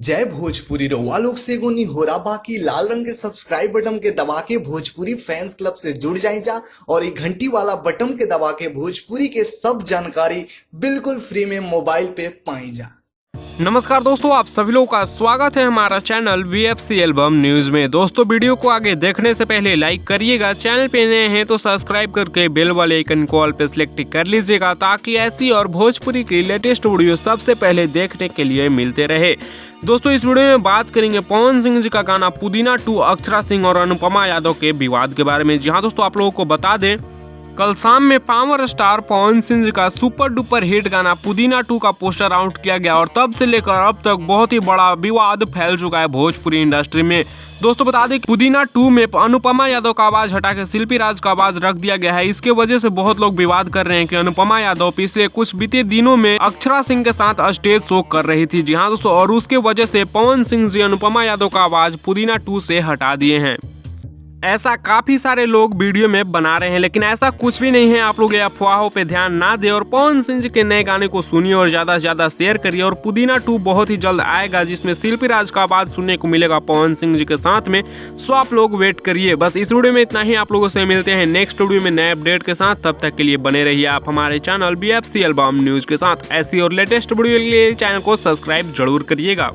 जय भोजपुरी रउआ लोग से एगो निहोरा बाकी लाल रंग के सब्सक्राइब बटन के दबा के भोजपुरी फैंस क्लब से जुड़ जाए जा और ये घंटी वाला बटन के दबा के भोजपुरी के सब जानकारी बिल्कुल फ्री में मोबाइल पे पाई जा। नमस्कार दोस्तों, आप सभी लोगों का स्वागत है हमारा चैनल VFC एल्बम न्यूज में। दोस्तों, वीडियो को आगे देखने से पहले लाइक करिएगा, चैनल पे नए हैं तो सब्सक्राइब करके बेल वाले आइकन को ऑल पे सिलेक्ट कर लीजिएगा ताकि ऐसी और भोजपुरी की लेटेस्ट वीडियो सबसे पहले देखने के लिए मिलते रहे। दोस्तों, इस वीडियो में बात करेंगे पवन सिंह जी का गाना पुदीना 2 अक्षरा सिंह और अनुपमा यादव के विवाद के बारे में। जी हाँ दोस्तों, आप लोगों को बता दें, कल शाम में पावर स्टार पवन सिंह जी का सुपर डुपर हिट गाना पुदीना 2 का पोस्टर आउट किया गया और तब से लेकर अब तक बहुत ही बड़ा विवाद फैल चुका है भोजपुरी इंडस्ट्री में। दोस्तों, बता दें पुदीना 2 में अनुपमा यादव का आवाज हटा के शिल्पी राज का आवाज रख दिया गया है। इसके वजह से बहुत लोग विवाद कर रहे हैं कि अनुपमा यादव पिछले कुछ बीते दिनों में अक्षरा सिंह के साथ स्टेज शो कर रही थी। जी हाँ दोस्तों, और उसके वजह से पवन सिंह जी अनुपमा यादव का आवाज पुदीना 2 से हटा दिए हैं। ऐसा काफी सारे लोग वीडियो में बना रहे हैं, लेकिन ऐसा कुछ भी नहीं है। आप लोग ये अफवाहों पे ध्यान ना दें और पवन सिंह जी के नए गाने को सुनिए और ज्यादा से ज्यादा शेयर करिए। और पुदीना 2 बहुत ही जल्द आएगा जिसमें शिल्पी राज का आवाज सुनने को मिलेगा पवन सिंह जी के साथ में। सो आप लोग वेट करिए। बस इस वीडियो में इतना ही। आप लोगों से मिलते हैं नेक्स्ट वीडियो में नए अपडेट के साथ। तब तक के लिए बने रहिए आप हमारे चैनल VFC एल्बम न्यूज के साथ। ऐसी और लेटेस्ट वीडियो के लिए चैनल को सब्सक्राइब जरूर करिएगा।